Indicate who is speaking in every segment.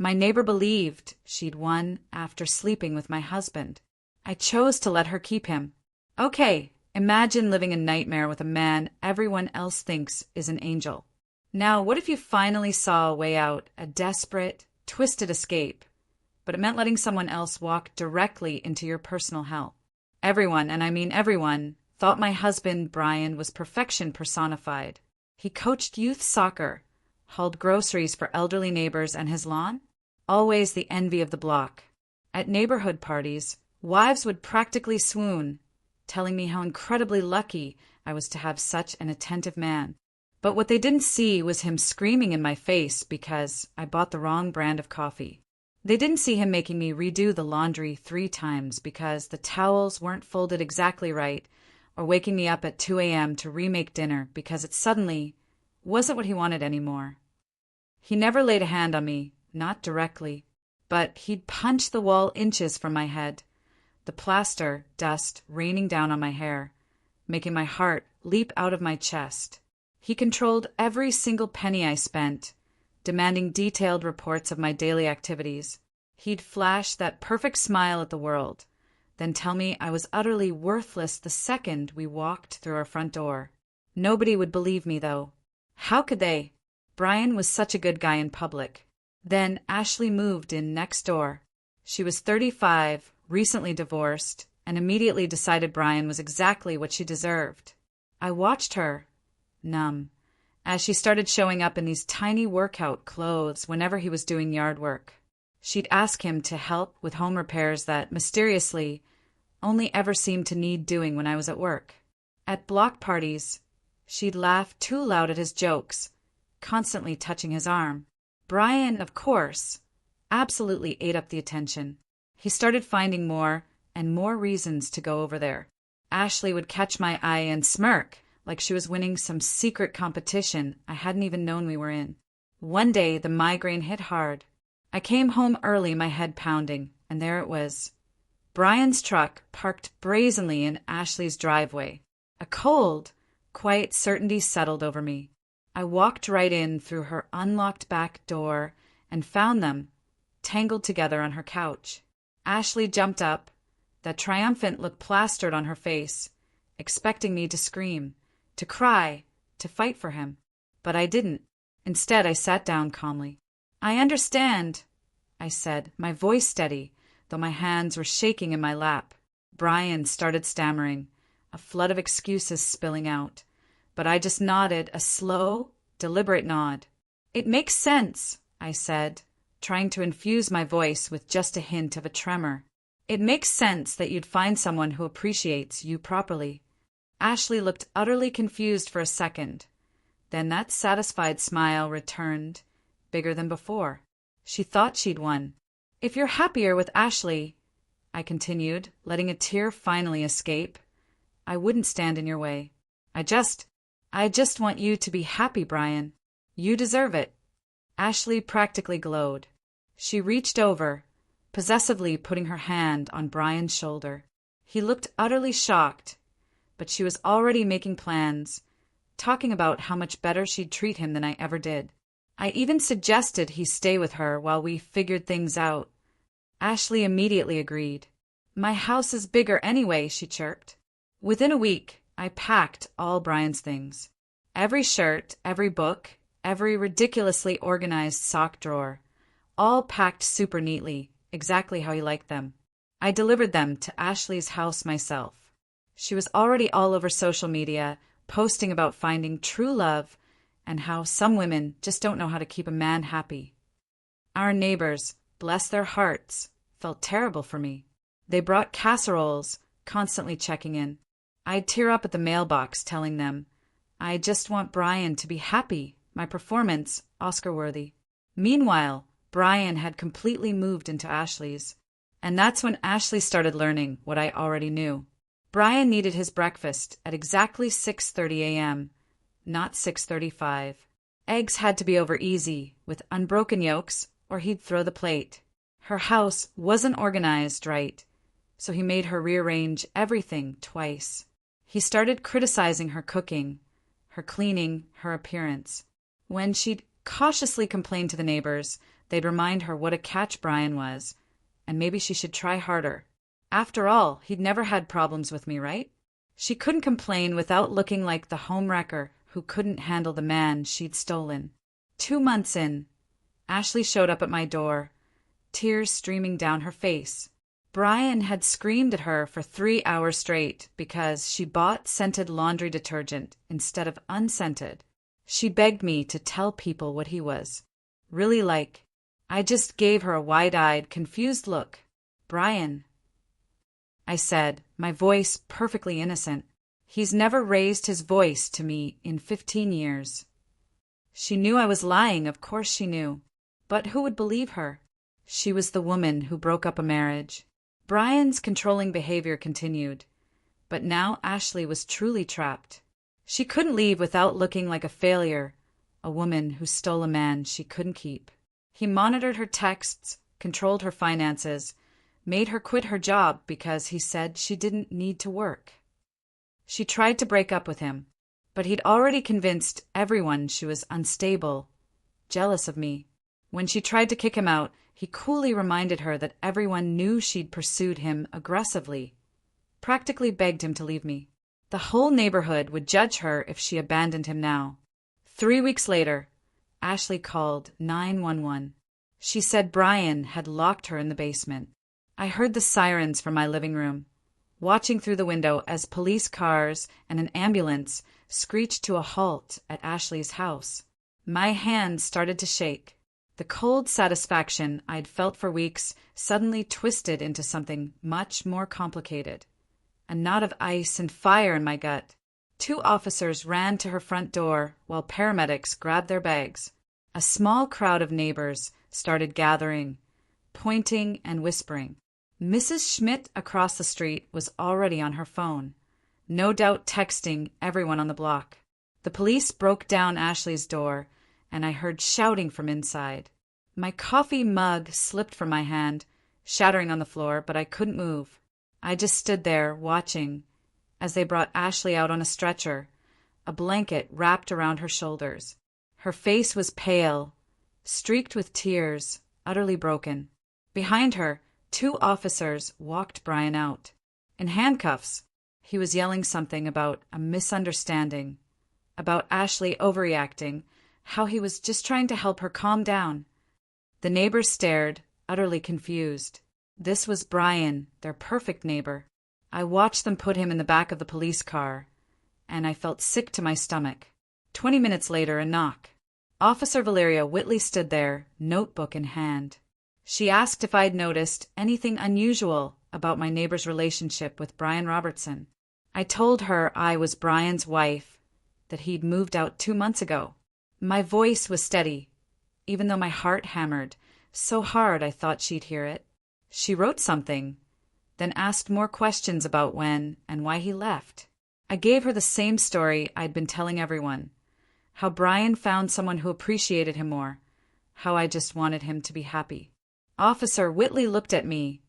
Speaker 1: My neighbor believed she'd won after sleeping with my husband. I chose to let her keep him. Okay, imagine living a nightmare with a man everyone else thinks is an angel. Now, what if you finally saw a way out, a desperate, twisted escape, but it meant letting someone else walk directly into your personal hell? Everyone, and I mean everyone, thought my husband, Brian, was perfection personified. He coached youth soccer, hauled groceries for elderly neighbors and his lawn, always the envy of the block. At neighborhood parties, wives would practically swoon, telling me how incredibly lucky I was to have such an attentive man. But what they didn't see was him screaming in my face because I bought the wrong brand of coffee. They didn't see him making me redo the laundry 3 times because the towels weren't folded exactly right, or waking me up at 2 a.m. to remake dinner because it suddenly wasn't what he wanted anymore. He never laid a hand on me, not directly, but he'd punch the wall inches from my head, the plaster dust raining down on my hair, making my heart leap out of my chest. He controlled every single penny I spent, demanding detailed reports of my daily activities. He'd flash that perfect smile at the world, then tell me I was utterly worthless the second we walked through our front door. Nobody would believe me, though. How could they? Brian was such a good guy in public. Then Ashley moved in next door. She was 35, recently divorced, and immediately decided Brian was exactly what she deserved. I watched her, numb, as she started showing up in these tiny workout clothes whenever he was doing yard work. She'd ask him to help with home repairs that, mysteriously, only ever seemed to need doing when I was at work. At block parties, she'd laugh too loud at his jokes, constantly touching his arm. Brian, of course, absolutely ate up the attention. He started finding more and more reasons to go over there. Ashley would catch my eye and smirk, like she was winning some secret competition I hadn't even known we were in. One day, the migraine hit hard. I came home early, my head pounding, and there it was. Brian's truck parked brazenly in Ashley's driveway. A cold, quiet certainty settled over me. I walked right in through her unlocked back door and found them, tangled together on her couch. Ashley jumped up, that triumphant look plastered on her face, expecting me to scream, to cry, to fight for him. But I didn't. Instead, I sat down calmly. "I understand," I said, my voice steady, though my hands were shaking in my lap. Brian started stammering, a flood of excuses spilling out. But I just nodded, a slow, deliberate nod. "It makes sense," I said, trying to infuse my voice with just a hint of a tremor. "It makes sense that you'd find someone who appreciates you properly." Ashley looked utterly confused for a second. Then that satisfied smile returned, bigger than before. She thought she'd won. "If you're happier with Ashley," I continued, letting a tear finally escape, "I wouldn't stand in your way. I just want you to be happy, Brian. You deserve it." Ashley practically glowed. She reached over, possessively putting her hand on Brian's shoulder. He looked utterly shocked, but she was already making plans, talking about how much better she'd treat him than I ever did. I even suggested he stay with her while we figured things out. Ashley immediately agreed. "My house is bigger anyway," she chirped. Within a week, I packed all Brian's things. Every shirt, every book, every ridiculously organized sock drawer, all packed super neatly, exactly how he liked them. I delivered them to Ashley's house myself. She was already all over social media, posting about finding true love and how some women just don't know how to keep a man happy. Our neighbors, bless their hearts, felt terrible for me. They brought casseroles, constantly checking in. I'd tear up at the mailbox telling them, "I just want Brian to be happy, my performance Oscar-worthy." Meanwhile, Brian had completely moved into Ashley's, and that's when Ashley started learning what I already knew. Brian needed his breakfast at exactly 6:30 a.m., not 6:35. Eggs had to be over easy, with unbroken yolks, or he'd throw the plate. Her house wasn't organized right, so he made her rearrange everything twice. He started criticizing her cooking, her cleaning, her appearance. When she'd cautiously complain to the neighbors, They'd remind her what a catch Brian was, and maybe she should try harder. After all, he'd never had problems with me, right? She couldn't complain without looking like the homewrecker who couldn't handle the man she'd stolen. 2 months in, Ashley showed up at my door, tears streaming down her face. Brian had screamed at her for 3 hours straight because she bought scented laundry detergent instead of unscented. She begged me to tell people what he was really like. I just gave her a wide-eyed, confused look. "Brian," I said, my voice perfectly innocent. "He's never raised his voice to me in 15 years. She knew I was lying, of course she knew. But who would believe her? She was the woman who broke up a marriage. Brian's controlling behavior continued, but now Ashley was truly trapped. She couldn't leave without looking like a failure, a woman who stole a man she couldn't keep. He monitored her texts, controlled her finances, made her quit her job because he said she didn't need to work. She tried to break up with him, but he'd already convinced everyone she was unstable, jealous of me. When she tried to kick him out, he coolly reminded her that everyone knew she'd pursued him aggressively, practically begged him to leave me. The whole neighborhood would judge her if she abandoned him now. 3 weeks later, Ashley called 911. She said Brian had locked her in the basement. I heard the sirens from my living room, watching through the window as police cars and an ambulance screeched to a halt at Ashley's house. My hands started to shake. The cold satisfaction I'd felt for weeks suddenly twisted into something much more complicated. A knot of ice and fire in my gut. 2 officers ran to her front door while paramedics grabbed their bags. A small crowd of neighbors started gathering, pointing and whispering. Mrs. Schmidt across the street was already on her phone, no doubt texting everyone on the block. The police broke down Ashley's door, and I heard shouting from inside. My coffee mug slipped from my hand, shattering on the floor, but I couldn't move. I just stood there, watching, as they brought Ashley out on a stretcher, a blanket wrapped around her shoulders. Her face was pale, streaked with tears, utterly broken. Behind her, 2 officers walked Brian out. In handcuffs, he was yelling something about a misunderstanding, about Ashley overreacting, how he was just trying to help her calm down. The neighbors stared, utterly confused. This was Brian, their perfect neighbor. I watched them put him in the back of the police car, and I felt sick to my stomach. 20 minutes later, a knock. Officer Valeria Whitley stood there, notebook in hand. She asked if I'd noticed anything unusual about my neighbor's relationship with Brian Robertson. I told her I was Brian's wife, that he'd moved out 2 months ago. My voice was steady, even though my heart hammered, so hard I thought she'd hear it. She wrote something, then asked more questions about when and why he left. I gave her the same story I'd been telling everyone, how Brian found someone who appreciated him more, how I just wanted him to be happy. Officer Whitley looked at me,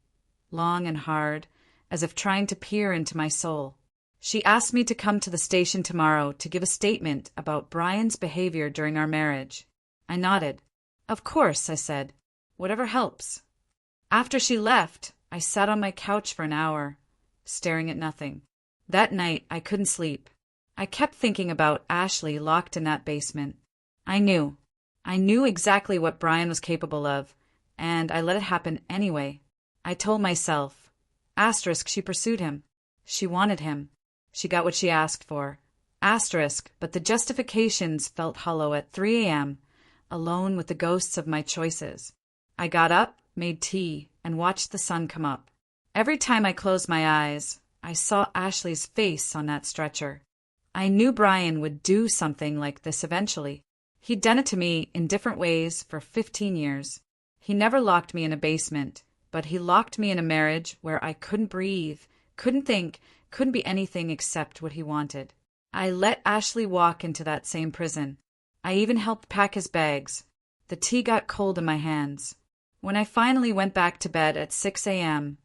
Speaker 1: long and hard, as if trying to peer into my soul. She asked me to come to the station tomorrow to give a statement about Brian's behavior during our marriage. I nodded. "Of course," I said. "Whatever helps." After she left, I sat on my couch for an hour, staring at nothing. That night, I couldn't sleep. I kept thinking about Ashley locked in that basement. I knew exactly what Brian was capable of, and I let it happen anyway. I told myself, asterisk, she pursued him. She wanted him. She got what she asked for. Asterisk, but the justifications felt hollow at 3 a.m., alone with the ghosts of my choices. I got up, made tea, and watched the sun come up. Every time I closed my eyes, I saw Ashley's face on that stretcher. I knew Brian would do something like this eventually. He'd done it to me in different ways for 15 years. He never locked me in a basement, but he locked me in a marriage where I couldn't breathe, couldn't think, couldn't be anything except what he wanted. I let Ashley walk into that same prison. I even helped pack his bags. The tea got cold in my hands. When I finally went back to bed at 6 a.m.,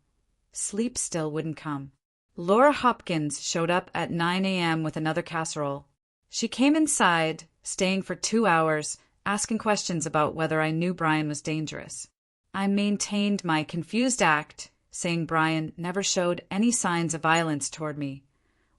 Speaker 1: sleep still wouldn't come. Laura Hopkins showed up at 9 a.m. with another casserole. She came inside, staying for 2 hours, asking questions about whether I knew Brian was dangerous. I maintained my confused act, saying Brian never showed any signs of violence toward me,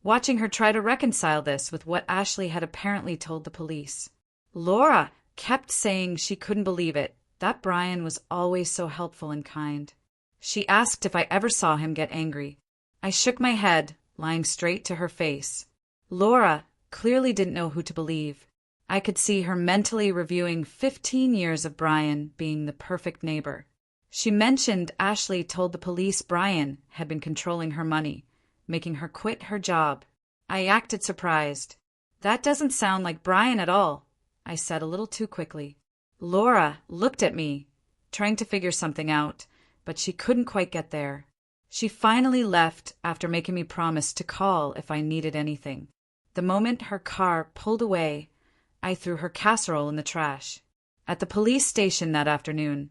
Speaker 1: watching her try to reconcile this with what Ashley had apparently told the police. Laura kept saying she couldn't believe it, that Brian was always so helpful and kind. She asked if I ever saw him get angry. I shook my head, lying straight to her face. Laura clearly didn't know who to believe. I could see her mentally reviewing 15 years of Brian being the perfect neighbor. She mentioned Ashley told the police Brian had been controlling her money, making her quit her job. I acted surprised. That doesn't sound like Brian at all, I said a little too quickly. Laura looked at me, trying to figure something out, but she couldn't quite get there. She finally left after making me promise to call if I needed anything. The moment her car pulled away, I threw her casserole in the trash. At the police station that afternoon,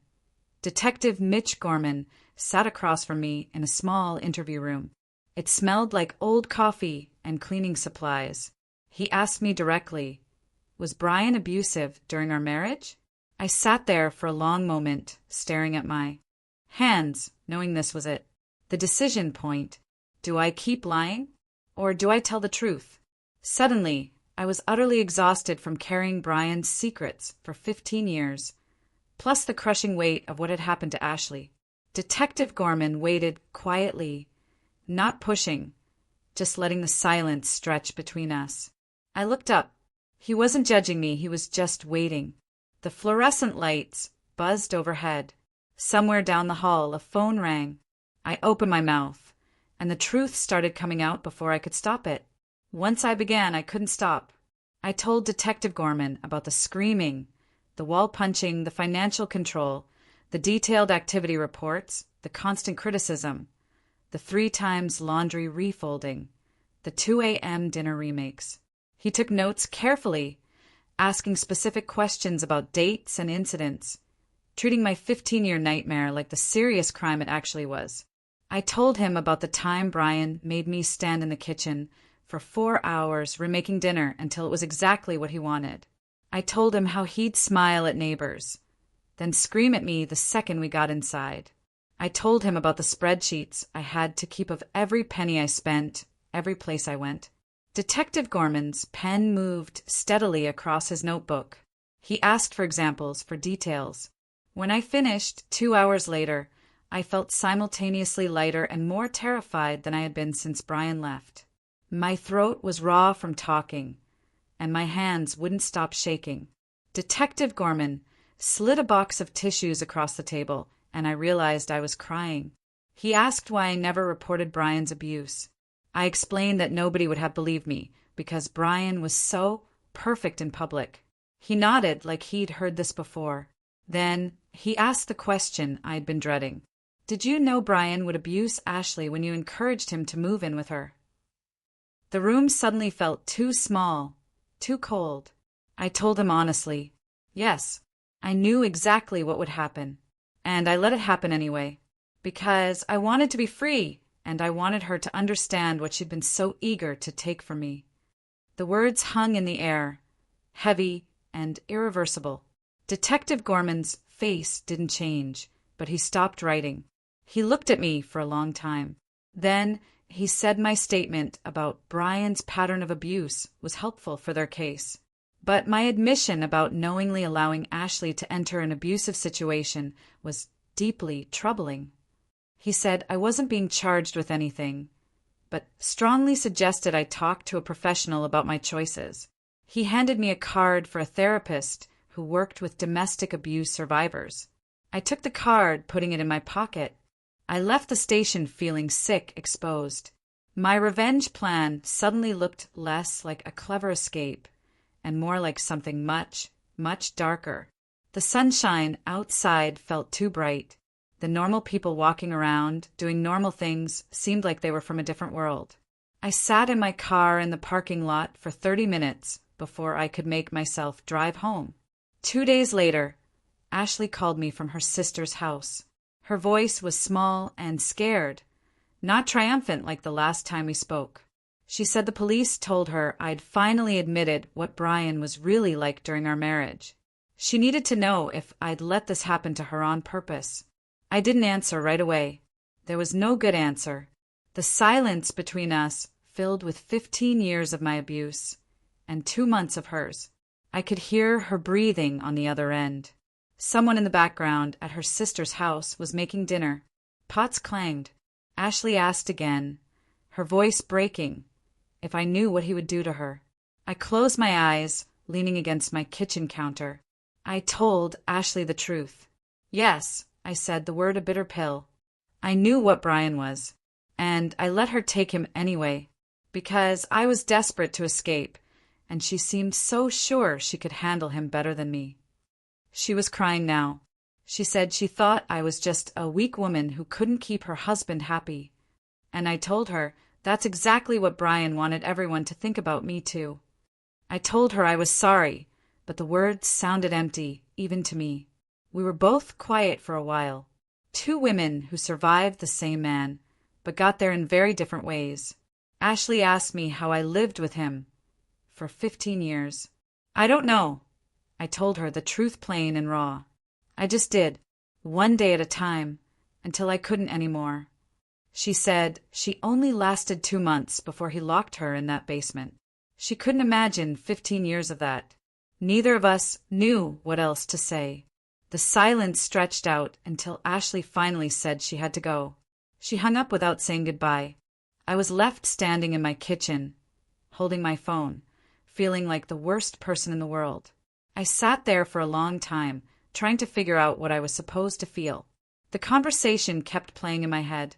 Speaker 1: Detective Mitch Gorman sat across from me in a small interview room. It smelled like old coffee and cleaning supplies. He asked me directly, "Was Brian abusive during our marriage?" I sat there for a long moment, staring at my hands, knowing this was it. The decision point. Do I keep lying? Or do I tell the truth? Suddenly, I was utterly exhausted from carrying Brian's secrets for 15 years, plus the crushing weight of what had happened to Ashley. Detective Gorman waited quietly, not pushing, just letting the silence stretch between us. I looked up. He wasn't judging me, he was just waiting. The fluorescent lights buzzed overhead. Somewhere down the hall, a phone rang. I opened my mouth, and the truth started coming out before I could stop it. Once I began, I couldn't stop. I told Detective Gorman about the screaming, the wall punching, the financial control, the detailed activity reports, the constant criticism, the 3 times laundry refolding, the 2 a.m. dinner remakes. He took notes carefully, asking specific questions about dates and incidents, treating my 15-year nightmare like the serious crime it actually was. I told him about the time Brian made me stand in the kitchen for 4 hours remaking dinner until it was exactly what he wanted. I told him how he'd smile at neighbors, then scream at me the second we got inside. I told him about the spreadsheets I had to keep of every penny I spent, every place I went. Detective Gorman's pen moved steadily across his notebook. He asked for examples, for details. When I finished, 2 hours later, I felt simultaneously lighter and more terrified than I had been since Brian left. My throat was raw from talking, and my hands wouldn't stop shaking. Detective Gorman slid a box of tissues across the table, and I realized I was crying. He asked why I never reported Brian's abuse. I explained that nobody would have believed me, because Brian was so perfect in public. He nodded like he'd heard this before. Then he asked the question I'd been dreading. Did you know Brian would abuse Ashley when you encouraged him to move in with her? The room suddenly felt too small, too cold. I told him honestly, yes, I knew exactly what would happen, and I let it happen anyway, because I wanted to be free, and I wanted her to understand what she'd been so eager to take from me. The words hung in the air, heavy and irreversible. Detective Gorman's face didn't change, but he stopped writing. He looked at me for a long time. Then he said my statement about Brian's pattern of abuse was helpful for their case. But my admission about knowingly allowing Ashley to enter an abusive situation was deeply troubling. He said I wasn't being charged with anything, but strongly suggested I talk to a professional about my choices. He handed me a card for a therapist who worked with domestic abuse survivors. I took the card, putting it in my pocket. I left the station feeling sick, exposed. My revenge plan suddenly looked less like a clever escape and more like something much, much darker. The sunshine outside felt too bright. The normal people walking around, doing normal things, seemed like they were from a different world. I sat in my car in the parking lot for 30 minutes before I could make myself drive home. 2 days later, Ashley called me from her sister's house. Her voice was small and scared, not triumphant like the last time we spoke. She said the police told her I'd finally admitted what Brian was really like during our marriage. She needed to know if I'd let this happen to her on purpose. I didn't answer right away. There was no good answer. The silence between us filled with 15 years of my abuse and 2 months of hers. I could hear her breathing on the other end. Someone in the background at her sister's house was making dinner. Pots clanged. Ashley asked again, her voice breaking, if I knew what he would do to her. I closed my eyes, leaning against my kitchen counter. I told Ashley the truth. Yes, I said, the word a bitter pill. I knew what Brian was, and I let her take him anyway, because I was desperate to escape, and she seemed so sure she could handle him better than me. She was crying now. She said she thought I was just a weak woman who couldn't keep her husband happy. And I told her that's exactly what Brian wanted everyone to think about me too. I told her I was sorry, but the words sounded empty, even to me. We were both quiet for a while. 2 women who survived the same man, but got there in very different ways. Ashley asked me how I lived with him for 15 years. I don't know. I told her the truth plain and raw. I just did, one day at a time, until I couldn't anymore. She said she only lasted 2 months before he locked her in that basement. She couldn't imagine 15 years of that. Neither of us knew what else to say. The silence stretched out until Ashley finally said she had to go. She hung up without saying goodbye. I was left standing in my kitchen, holding my phone, feeling like the worst person in the world. I sat there for a long time, trying to figure out what I was supposed to feel. The conversation kept playing in my head,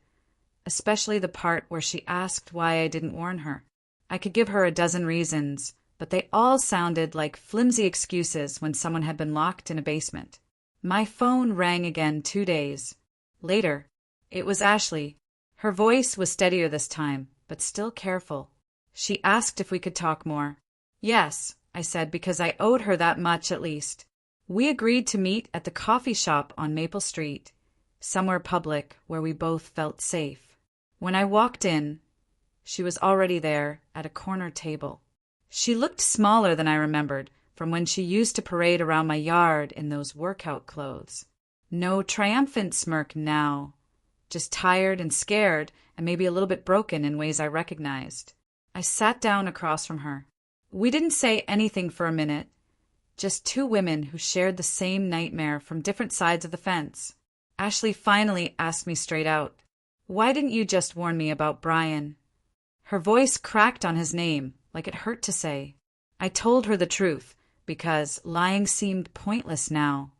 Speaker 1: especially the part where she asked why I didn't warn her. I could give her a dozen reasons, but they all sounded like flimsy excuses when someone had been locked in a basement. My phone rang again 2 days later. It was Ashley. Her voice was steadier this time, but still careful. She asked if we could talk more. Yes, I said, because I owed her that much at least. We agreed to meet at the coffee shop on Maple Street, somewhere public where we both felt safe. When I walked in, she was already there at a corner table. She looked smaller than I remembered from when she used to parade around my yard in those workout clothes. No triumphant smirk now, just tired and scared and maybe a little bit broken in ways I recognized. I sat down across from her. We didn't say anything for a minute, just 2 women who shared the same nightmare from different sides of the fence. Ashley finally asked me straight out, "Why didn't you just warn me about Brian?" Her voice cracked on his name, like it hurt to say. I told her the truth, because lying seemed pointless now.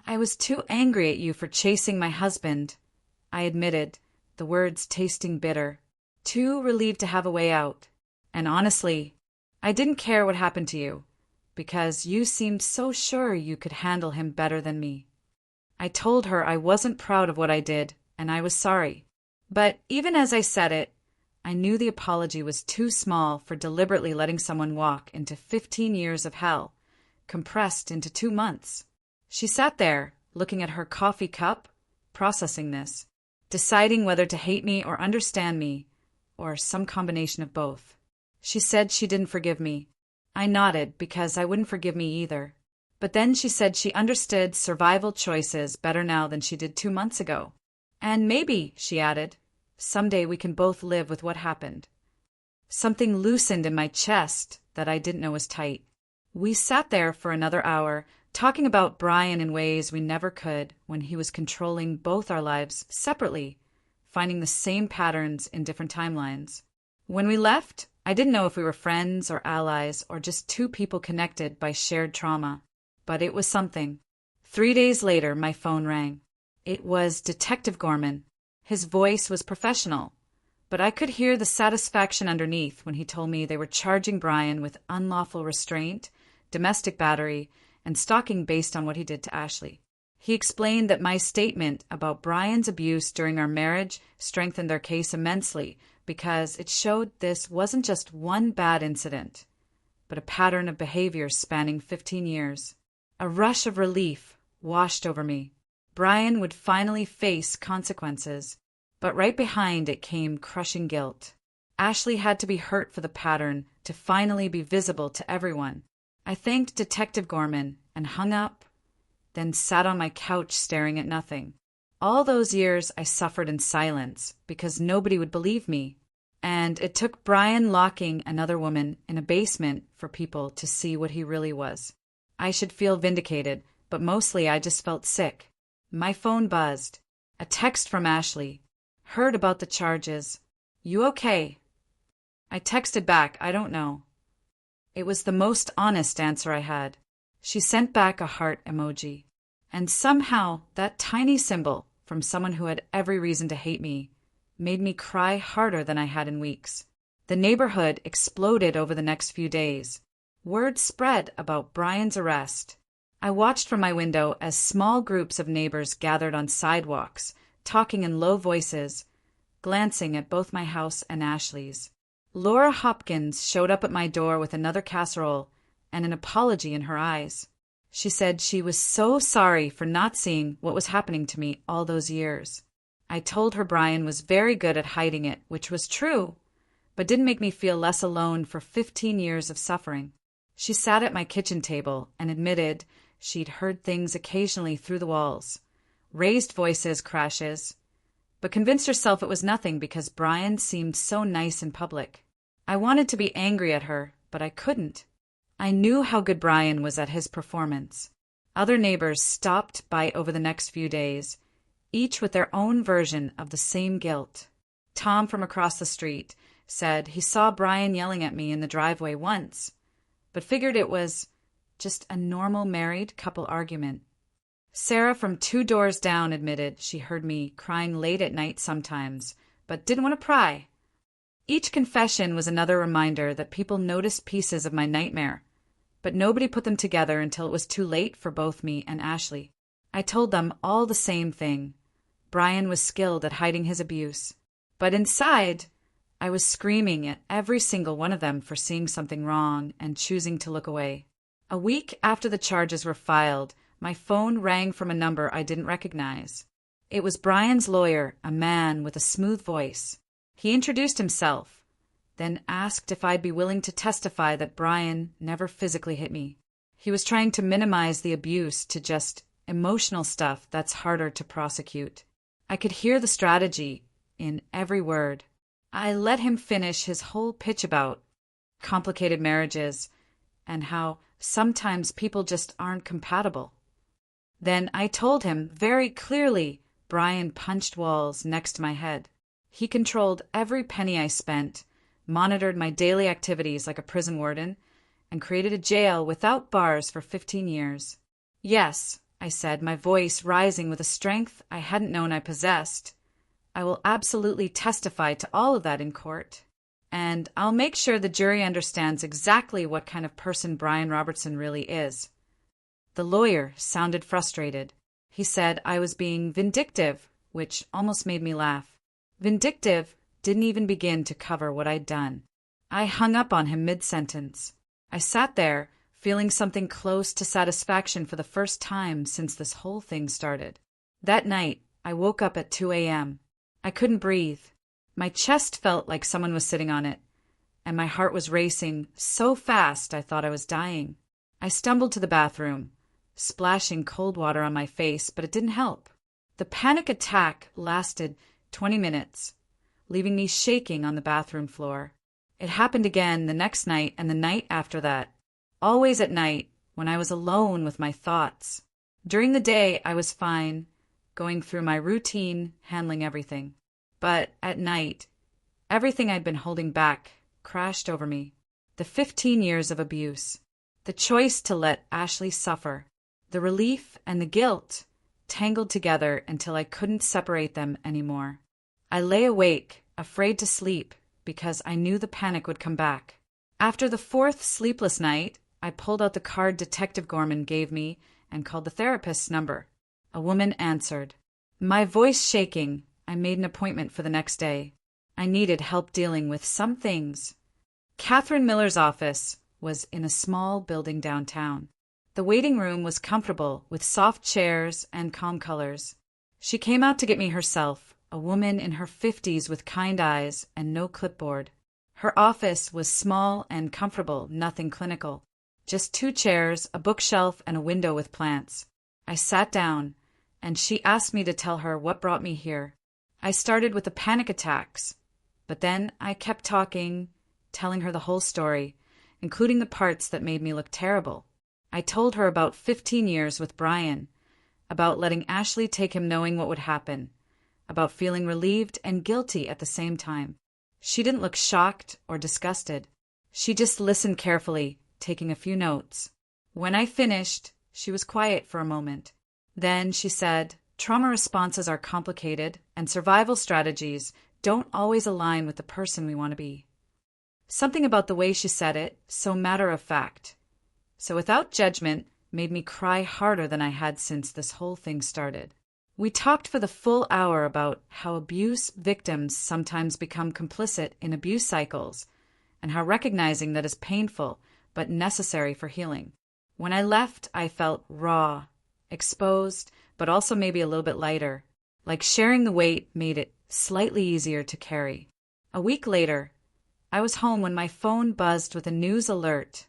Speaker 1: I was too angry at you for chasing my husband, I admitted, the words tasting bitter. Too relieved to have a way out. And honestly, I didn't care what happened to you, because you seemed so sure you could handle him better than me. I told her I wasn't proud of what I did, and I was sorry. But even as I said it, I knew the apology was too small for deliberately letting someone walk into 15 years of hell, compressed into 2 months. She sat there, looking at her coffee cup, processing this, deciding whether to hate me or understand me, or some combination of both. She said she didn't forgive me. I nodded, because I wouldn't forgive me either. But then she said she understood survival choices better now than she did 2 months ago. And maybe, she added, someday we can both live with what happened. Something loosened in my chest that I didn't know was tight. We sat there for another hour, talking about Brian in ways we never could when he was controlling both our lives separately, finding the same patterns in different timelines. When we left, I didn't know if we were friends or allies or just 2 people connected by shared trauma. But it was something. 3 days later, my phone rang. It was Detective Gorman. His voice was professional, but I could hear the satisfaction underneath when he told me they were charging Brian with unlawful restraint, domestic battery, and stalking based on what he did to Ashley. He explained that my statement about Brian's abuse during our marriage strengthened their case immensely because it showed this wasn't just one bad incident, but a pattern of behavior spanning 15 years. A rush of relief washed over me. Brian would finally face consequences, but right behind it came crushing guilt. Ashley had to be hurt for the pattern to finally be visible to everyone. I thanked Detective Gorman and hung up then sat on my couch staring at nothing. All those years I suffered in silence because nobody would believe me. And it took Brian locking another woman in a basement for people to see what he really was. I should feel vindicated, but mostly I just felt sick. My phone buzzed. A text from Ashley. Heard about the charges. You okay? I texted back, I don't know. It was the most honest answer I had. She sent back a heart emoji. And somehow that tiny symbol from someone who had every reason to hate me made me cry harder than I had in weeks. The neighborhood exploded over the next few days. Word spread about Brian's arrest. I watched from my window as small groups of neighbors gathered on sidewalks, talking in low voices, glancing at both my house and Ashley's. Laura Hopkins showed up at my door with another casserole and an apology in her eyes. She said she was so sorry for not seeing what was happening to me all those years. I told her Brian was very good at hiding it, which was true, but didn't make me feel less alone for 15 years of suffering. She sat at my kitchen table and admitted she'd heard things occasionally through the walls, raised voices crashes, but convinced herself it was nothing because Brian seemed so nice in public. I wanted to be angry at her, but I couldn't. I knew how good Brian was at his performance. Other neighbors stopped by over the next few days, each with their own version of the same guilt. Tom from across the street said he saw Brian yelling at me in the driveway once, but figured it was just a normal married couple argument. Sarah from 2 doors down admitted she heard me crying late at night sometimes, but didn't want to pry. Each confession was another reminder that people noticed pieces of my nightmare, but nobody put them together until it was too late for both me and Ashley. I told them all the same thing. Brian was skilled at hiding his abuse, but inside, I was screaming at every single one of them for seeing something wrong and choosing to look away. A week after the charges were filed, my phone rang from a number I didn't recognize. It was Brian's lawyer, a man with a smooth voice. He introduced himself, then asked if I'd be willing to testify that Brian never physically hit me. He was trying to minimize the abuse to just emotional stuff that's harder to prosecute. I could hear the strategy in every word. I let him finish his whole pitch about complicated marriages and how sometimes people just aren't compatible. Then I told him very clearly Brian punched walls next to my head. He controlled every penny I spent, monitored my daily activities like a prison warden, and created a jail without bars for 15 years. Yes, I said, my voice rising with a strength I hadn't known I possessed. I will absolutely testify to all of that in court. And I'll make sure the jury understands exactly what kind of person Brian Robertson really is. The lawyer sounded frustrated. He said I was being vindictive, which almost made me laugh. Vindictive didn't even begin to cover what I'd done. I hung up on him mid-sentence. I sat there, feeling something close to satisfaction for the first time since this whole thing started. That night, I woke up at 2 a.m. I couldn't breathe. My chest felt like someone was sitting on it, and my heart was racing so fast I thought I was dying. I stumbled to the bathroom, splashing cold water on my face, but it didn't help. The panic attack lasted 20 minutes, leaving me shaking on the bathroom floor. It happened again the next night and the night after that, always at night when I was alone with my thoughts. During the day, I was fine, going through my routine, handling everything. But at night, everything I'd been holding back crashed over me. The 15 years of abuse, the choice to let Ashley suffer, the relief and the guilt tangled together until I couldn't separate them anymore. I lay awake, afraid to sleep, because I knew the panic would come back. After the 4th sleepless night, I pulled out the card Detective Gorman gave me and called the therapist's number. A woman answered. My voice shaking, I made an appointment for the next day. I needed help dealing with some things. Catherine Miller's office was in a small building downtown. The waiting room was comfortable with soft chairs and calm colors. She came out to get me herself, a woman in her 50s with kind eyes and no clipboard. Her office was small and comfortable, nothing clinical. Just 2 chairs, a bookshelf, and a window with plants. I sat down, and she asked me to tell her what brought me here. I started with the panic attacks, but then I kept talking, telling her the whole story, including the parts that made me look terrible. I told her about 15 years with Brian, about letting Ashley take him knowing what would happen, about feeling relieved and guilty at the same time. She didn't look shocked or disgusted. She just listened carefully, taking a few notes. When I finished, she was quiet for a moment. Then she said, "Trauma responses are complicated, and survival strategies don't always align with the person we want to be." Something about the way she said it, so matter of fact, so without judgment, made me cry harder than I had since this whole thing started. We talked for the full hour about how abuse victims sometimes become complicit in abuse cycles, and how recognizing that is painful but necessary for healing. When I left, I felt raw, exposed, but also maybe a little bit lighter, like sharing the weight made it slightly easier to carry. A week later, I was home when my phone buzzed with a news alert.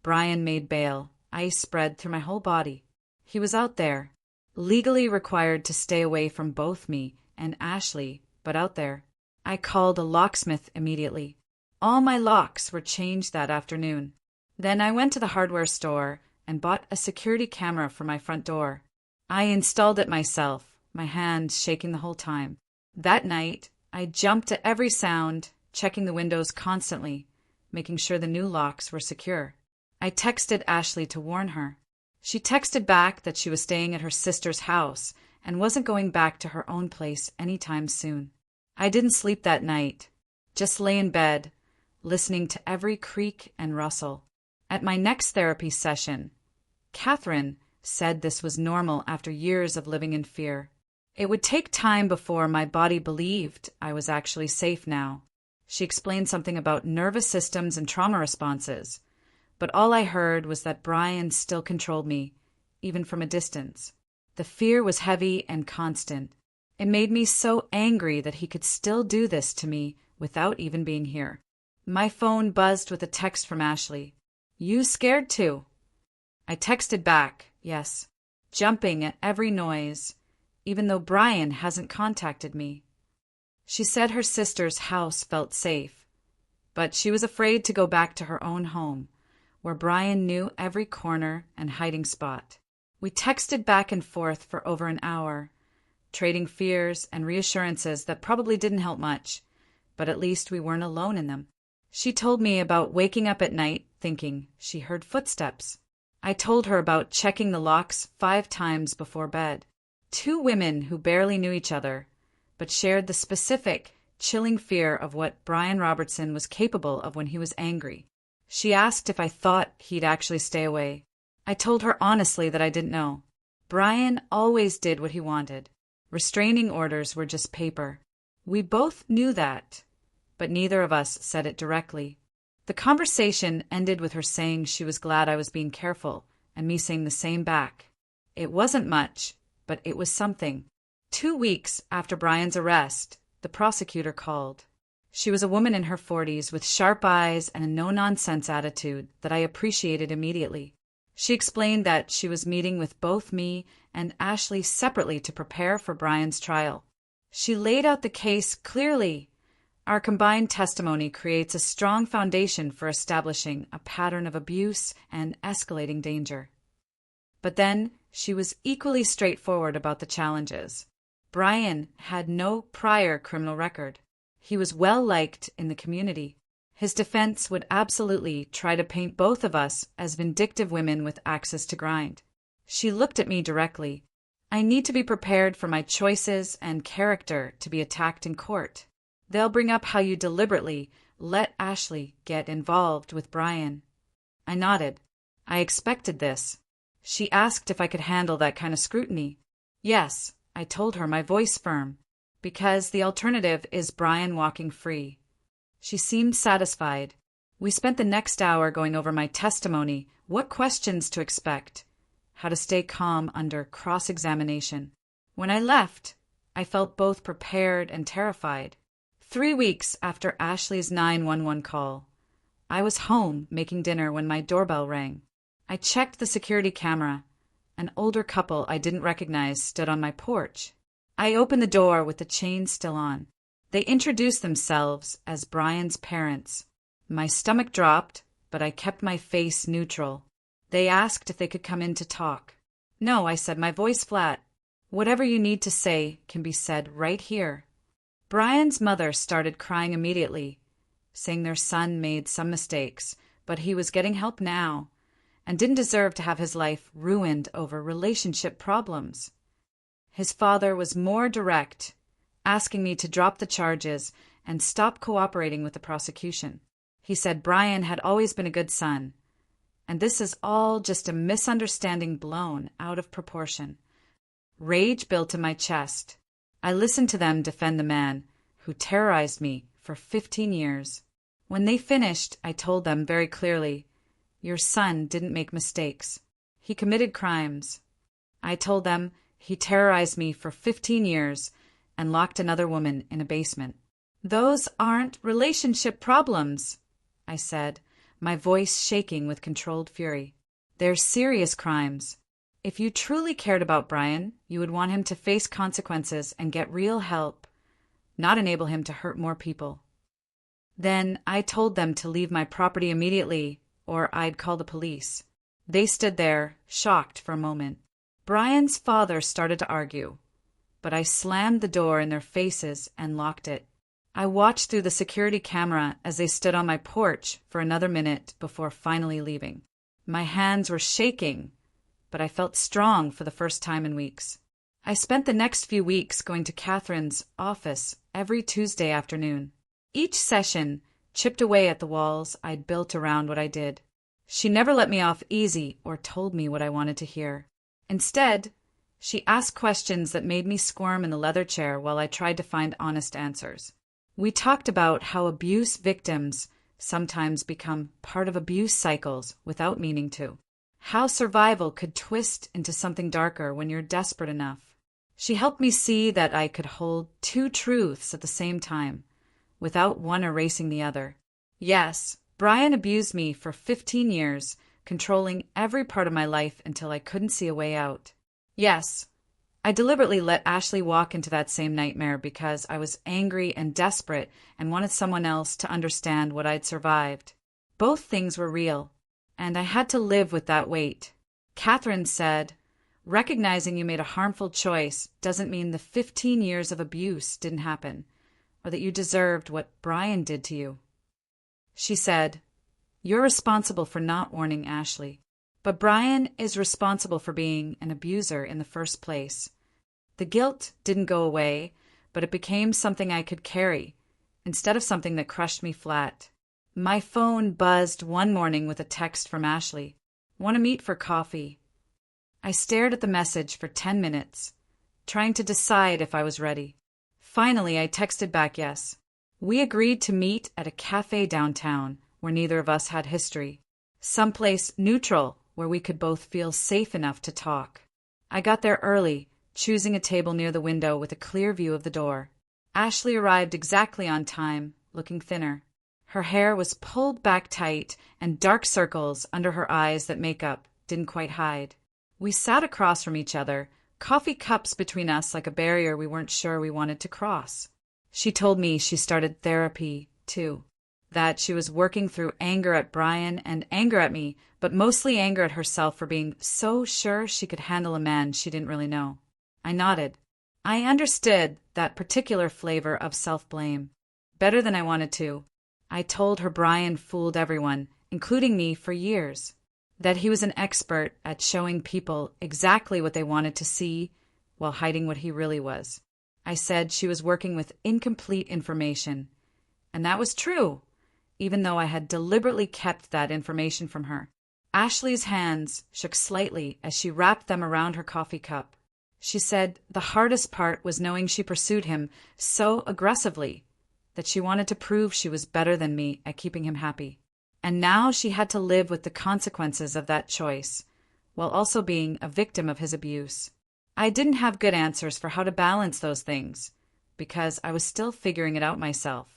Speaker 1: Brian made bail. Ice spread through my whole body. He was out there, legally required to stay away from both me and Ashley, but out there. I called a locksmith immediately. All my locks were changed that afternoon. Then I went to the hardware store and bought a security camera for my front door. I installed it myself, my hands shaking the whole time. That night, I jumped at every sound, checking the windows constantly, making sure the new locks were secure. I texted Ashley to warn her. She texted back that she was staying at her sister's house and wasn't going back to her own place anytime soon. I didn't sleep that night, just lay in bed, listening to every creak and rustle. At my next therapy session, Catherine said this was normal after years of living in fear. It would take time before my body believed I was actually safe now. She explained something about nervous systems and trauma responses, but all I heard was that Brian still controlled me, even from a distance. The fear was heavy and constant. It made me so angry that he could still do this to me without even being here. My phone buzzed with a text from Ashley. "You scared too?" I texted back, yes, jumping at every noise, even though Brian hasn't contacted me. She said her sister's house felt safe, but she was afraid to go back to her own home, where Brian knew every corner and hiding spot. We texted back and forth for over an hour, trading fears and reassurances that probably didn't help much, but at least we weren't alone in them. She told me about waking up at night thinking she heard footsteps. I told her about checking the locks 5 times before bed. 2 women who barely knew each other, but shared the specific, chilling fear of what Brian Robertson was capable of when he was angry. She asked if I thought he'd actually stay away. I told her honestly that I didn't know. Brian always did what he wanted. Restraining orders were just paper. We both knew that, but neither of us said it directly. The conversation ended with her saying she was glad I was being careful, and me saying the same back. It wasn't much, but it was something. 2 weeks after Brian's arrest, the prosecutor called. She was a woman in her 40s with sharp eyes and a no-nonsense attitude that I appreciated immediately. She explained that she was meeting with both me and Ashley separately to prepare for Brian's trial. She laid out the case clearly. Our combined testimony creates a strong foundation for establishing a pattern of abuse and escalating danger. But then she was equally straightforward about the challenges. Brian had no prior criminal record. He was well-liked in the community. His defense would absolutely try to paint both of us as vindictive women with access to grind. She looked at me directly. I need to be prepared for my choices and character to be attacked in court. They'll bring up how you deliberately let Ashley get involved with Brian. I nodded. I expected this. She asked if I could handle that kind of scrutiny. Yes, I told her, my voice firm, because the alternative is Brian walking free. She seemed satisfied. We spent the next hour going over my testimony, what questions to expect, how to stay calm under cross-examination. When I left, I felt both prepared and terrified. 3 weeks after Ashley's 911 call, I was home making dinner when my doorbell rang. I checked the security camera, an older couple I didn't recognize stood on my porch. I opened the door with the chain still on. They introduced themselves as Brian's parents. My stomach dropped, but I kept my face neutral. They asked if they could come in to talk. No, I said, my voice flat. Whatever you need to say can be said right here. Brian's mother started crying immediately, saying their son made some mistakes, but he was getting help now, and didn't deserve to have his life ruined over relationship problems. His father was more direct, asking me to drop the charges and stop cooperating with the prosecution. He said Brian had always been a good son, and this is all just a misunderstanding blown out of proportion. Rage built in my chest. I listened to them defend the man who terrorized me for 15 years. When they finished, I told them very clearly, your son didn't make mistakes. He committed crimes. I told them he terrorized me for 15 years and locked another woman in a basement. Those aren't relationship problems, I said, my voice shaking with controlled fury. They're serious crimes. If you truly cared about Brian, you would want him to face consequences and get real help, not enable him to hurt more people. Then I told them to leave my property immediately, or I'd call the police. They stood there, shocked for a moment. Brian's father started to argue, but I slammed the door in their faces and locked it. I watched through the security camera as they stood on my porch for another minute before finally leaving. My hands were shaking, but I felt strong for the first time in weeks. I spent the next few weeks going to Catherine's office every Tuesday afternoon. Each session chipped away at the walls I'd built around what I did. She never let me off easy or told me what I wanted to hear. Instead, she asked questions that made me squirm in the leather chair while I tried to find honest answers. We talked about how abuse victims sometimes become part of abuse cycles without meaning to. How survival could twist into something darker when you're desperate enough. She helped me see that I could hold two truths at the same time, without one erasing the other. Yes, Brian abused me for 15 years, controlling every part of my life until I couldn't see a way out. Yes, I deliberately let Ashley walk into that same nightmare because I was angry and desperate and wanted someone else to understand what I'd survived. Both things were real, and I had to live with that weight. Catherine said, recognizing you made a harmful choice doesn't mean the 15 years of abuse didn't happen, or that you deserved what Brian did to you. She said, you're responsible for not warning Ashley, but Brian is responsible for being an abuser in the first place. The guilt didn't go away, but it became something I could carry, instead of something that crushed me flat. My phone buzzed one morning with a text from Ashley. Want to meet for coffee? I stared at the message for 10 minutes, trying to decide if I was ready. Finally, I texted back yes. We agreed to meet at a cafe downtown where neither of us had history. Someplace neutral where we could both feel safe enough to talk. I got there early, choosing a table near the window with a clear view of the door. Ashley arrived exactly on time, looking thinner. Her hair was pulled back tight and dark circles under her eyes that makeup didn't quite hide. We sat across from each other, coffee cups between us like a barrier we weren't sure we wanted to cross. She told me she started therapy, too. That she was working through anger at Brian and anger at me, but mostly anger at herself for being so sure she could handle a man she didn't really know. I nodded. I understood that particular flavor of self-blame better than I wanted to. I told her Brian fooled everyone, including me, for years. That he was an expert at showing people exactly what they wanted to see while hiding what he really was. I said she was working with incomplete information, and that was true, even though I had deliberately kept that information from her. Ashley's hands shook slightly as she wrapped them around her coffee cup. She said the hardest part was knowing she pursued him so aggressively that she wanted to prove she was better than me at keeping him happy. And now she had to live with the consequences of that choice, while also being a victim of his abuse. I didn't have good answers for how to balance those things, because I was still figuring it out myself.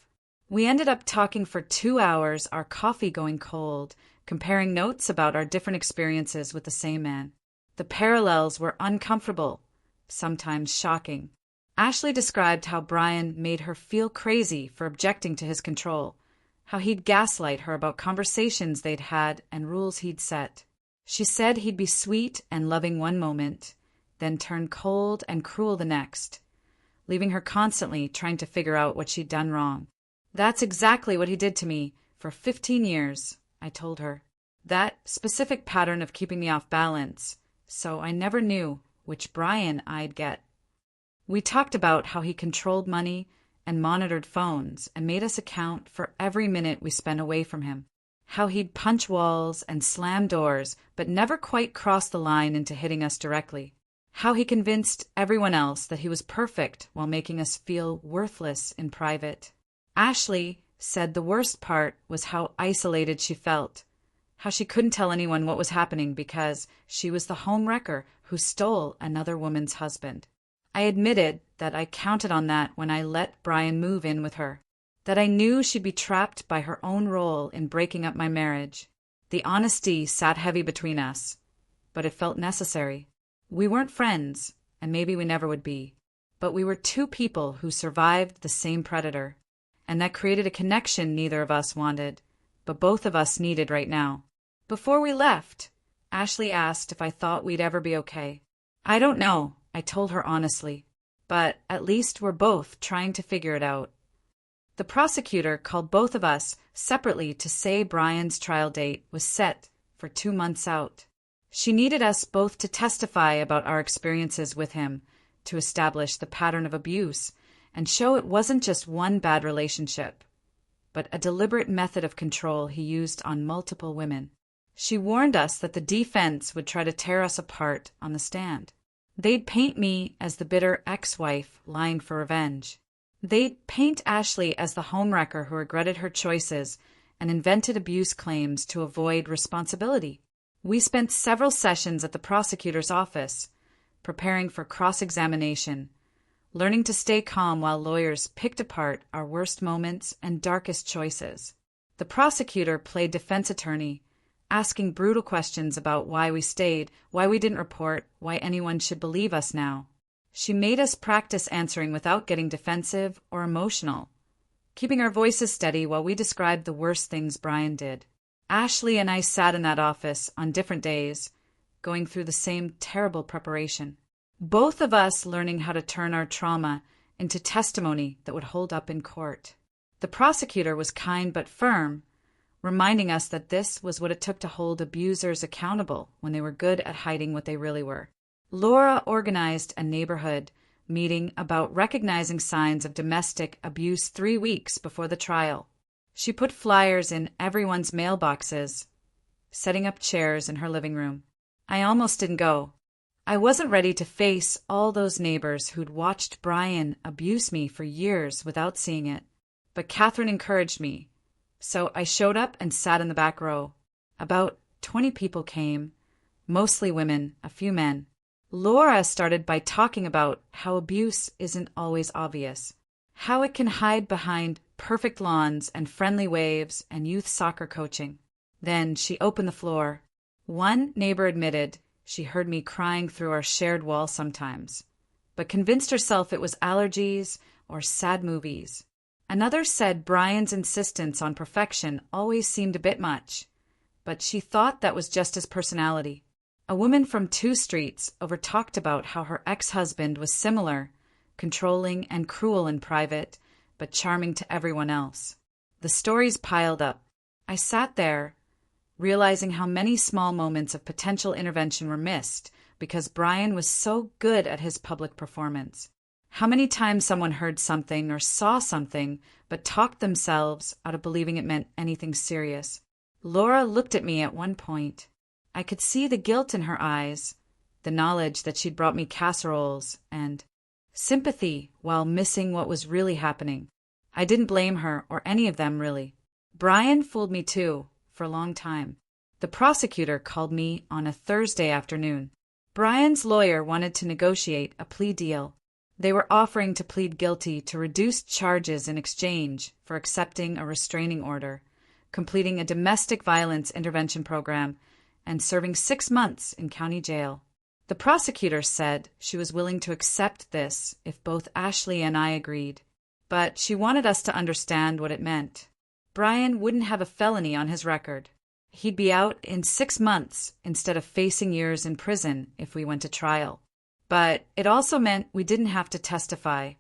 Speaker 1: We ended up talking for 2 hours, our coffee going cold, comparing notes about our different experiences with the same man. The parallels were uncomfortable, sometimes shocking. Ashley described how Brian made her feel crazy for objecting to his control, how he'd gaslight her about conversations they'd had and rules he'd set. She said he'd be sweet and loving one moment, then turn cold and cruel the next, leaving her constantly trying to figure out what she'd done wrong. That's exactly what he did to me for 15 years, I told her. That specific pattern of keeping me off balance, so I never knew which Brian I'd get. We talked about how he controlled money and monitored phones and made us account for every minute we spent away from him. How he'd punch walls and slam doors, but never quite cross the line into hitting us directly. How he convinced everyone else that he was perfect while making us feel worthless in private. Ashley said the worst part was how isolated she felt, how she couldn't tell anyone what was happening because she was the home wrecker who stole another woman's husband. I admitted that I counted on that when I let Brian move in with her, that I knew she'd be trapped by her own role in breaking up my marriage. The honesty sat heavy between us, but it felt necessary. We weren't friends, and maybe we never would be, but we were two people who survived the same predator, and that created a connection neither of us wanted, but both of us needed right now. Before we left, Ashley asked if I thought we'd ever be okay. I don't know, I told her honestly, but at least we're both trying to figure it out. The prosecutor called both of us separately to say Brian's trial date was set for 2 months out. She needed us both to testify about our experiences with him, to establish the pattern of abuse, and show it wasn't just one bad relationship, but a deliberate method of control he used on multiple women. She warned us that the defense would try to tear us apart on the stand. They'd paint me as the bitter ex-wife lying for revenge. They'd paint Ashley as the homewrecker who regretted her choices and invented abuse claims to avoid responsibility. We spent several sessions at the prosecutor's office, preparing for cross-examination, learning to stay calm while lawyers picked apart our worst moments and darkest choices. The prosecutor played defense attorney, asking brutal questions about why we stayed, why we didn't report, why anyone should believe us now. She made us practice answering without getting defensive or emotional, keeping our voices steady while we described the worst things Brian did. Ashley and I sat in that office on different days, going through the same terrible preparation. Both of us learning how to turn our trauma into testimony that would hold up in court. The prosecutor was kind but firm, reminding us that this was what it took to hold abusers accountable when they were good at hiding what they really were. Laura organized a neighborhood meeting about recognizing signs of domestic abuse 3 weeks before the trial. She put flyers in everyone's mailboxes, setting up chairs in her living room. I almost didn't go. I wasn't ready to face all those neighbors who'd watched Brian abuse me for years without seeing it. But Catherine encouraged me, so I showed up and sat in the back row. About 20 people came, mostly women, a few men. Laura started by talking about how abuse isn't always obvious, how it can hide behind perfect lawns and friendly waves and youth soccer coaching. Then she opened the floor. One neighbor admitted she heard me crying through our shared wall sometimes, but convinced herself it was allergies or sad movies. Another said Brian's insistence on perfection always seemed a bit much, but she thought that was just his personality. A woman from 2 streets over-talked about how her ex-husband was similar, controlling and cruel in private, but charming to everyone else. The stories piled up. I sat there, realizing how many small moments of potential intervention were missed because Brian was so good at his public performance. How many times someone heard something or saw something but talked themselves out of believing it meant anything serious. Laura looked at me at one point. I could see the guilt in her eyes, the knowledge that she'd brought me casseroles, and sympathy while missing what was really happening. I didn't blame her or any of them, really. Brian fooled me too, for a long time. The prosecutor called me on a Thursday afternoon. Brian's lawyer wanted to negotiate a plea deal. They were offering to plead guilty to reduced charges in exchange for accepting a restraining order, completing a domestic violence intervention program, and serving 6 months in county jail. The prosecutor said she was willing to accept this if both Ashley and I agreed, but she wanted us to understand what it meant. Brian wouldn't have a felony on his record. He'd be out in 6 months instead of facing years in prison if we went to trial. But it also meant we didn't have to testify,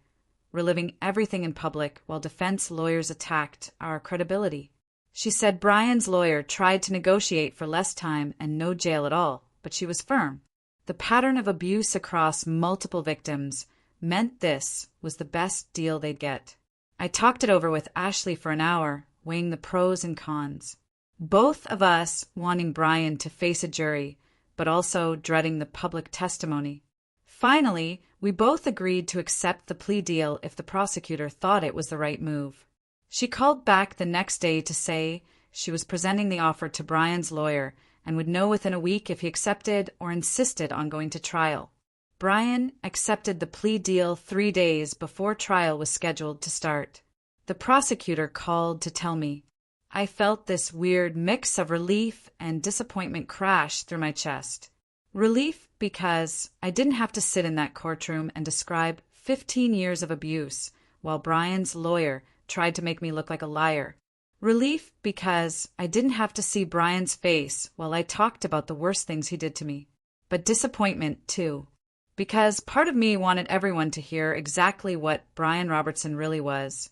Speaker 1: reliving everything in public while defense lawyers attacked our credibility. She said Brian's lawyer tried to negotiate for less time and no jail at all, but she was firm. The pattern of abuse across multiple victims meant this was the best deal they'd get. I talked it over with Ashley for an hour, weighing the pros and cons. Both of us wanting Brian to face a jury, but also dreading the public testimony. Finally, we both agreed to accept the plea deal if the prosecutor thought it was the right move. She called back the next day to say she was presenting the offer to Brian's lawyer and would know within a week if he accepted or insisted on going to trial. Brian accepted the plea deal 3 days before trial was scheduled to start. The prosecutor called to tell me. I felt this weird mix of relief and disappointment crash through my chest. Relief because I didn't have to sit in that courtroom and describe 15 years of abuse while Brian's lawyer tried to make me look like a liar. Relief because I didn't have to see Brian's face while I talked about the worst things he did to me. But disappointment, too. Because part of me wanted everyone to hear exactly what Brian Robertson really was,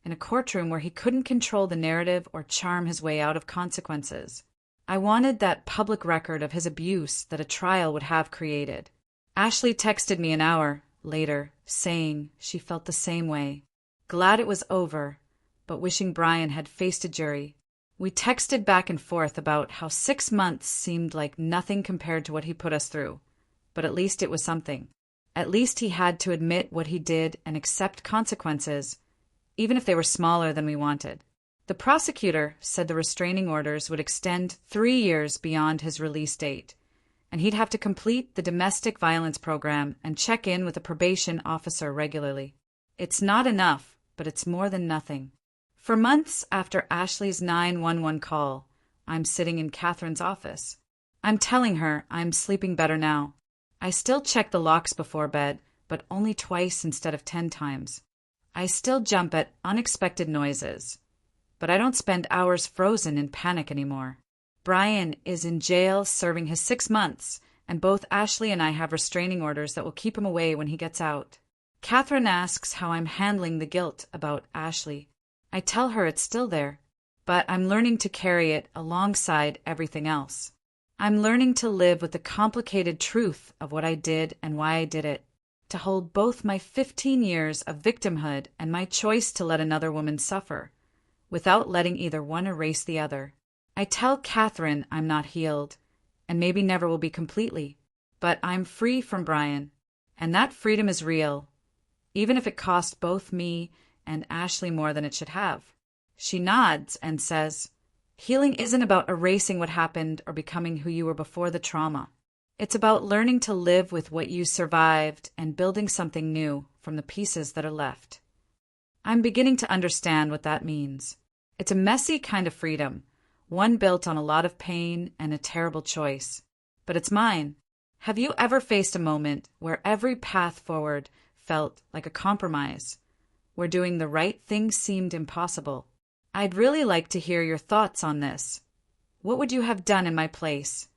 Speaker 1: in a courtroom where he couldn't control the narrative or charm his way out of consequences. I wanted that public record of his abuse that a trial would have created. Ashley texted me an hour later, saying she felt the same way. Glad it was over, but wishing Brian had faced a jury. We texted back and forth about how 6 months seemed like nothing compared to what he put us through. But at least it was something. At least he had to admit what he did and accept consequences, even if they were smaller than we wanted. The prosecutor said the restraining orders would extend 3 years beyond his release date, and he'd have to complete the domestic violence program and check in with a probation officer regularly. It's not enough, but it's more than nothing. For months after Ashley's 911 call, I'm sitting in Catherine's office. I'm telling her I'm sleeping better now. I still check the locks before bed, but only twice instead of 10 times. I still jump at unexpected noises, but I don't spend hours frozen in panic anymore. Brian is in jail serving his 6 months, and both Ashley and I have restraining orders that will keep him away when he gets out. Catherine asks how I'm handling the guilt about Ashley. I tell her it's still there, but I'm learning to carry it alongside everything else. I'm learning to live with the complicated truth of what I did and why I did it, to hold both my 15 years of victimhood and my choice to let another woman suffer, without letting either one erase the other. I tell Catherine I'm not healed, and maybe never will be completely, but I'm free from Brian, and that freedom is real, even if it cost both me and Ashley more than it should have. She nods and says, healing isn't about erasing what happened or becoming who you were before the trauma. It's about learning to live with what you survived and building something new from the pieces that are left. I'm beginning to understand what that means. It's a messy kind of freedom, one built on a lot of pain and a terrible choice. But it's mine. Have you ever faced a moment where every path forward felt like a compromise, where doing the right thing seemed impossible? I'd really like to hear your thoughts on this. What would you have done in my place?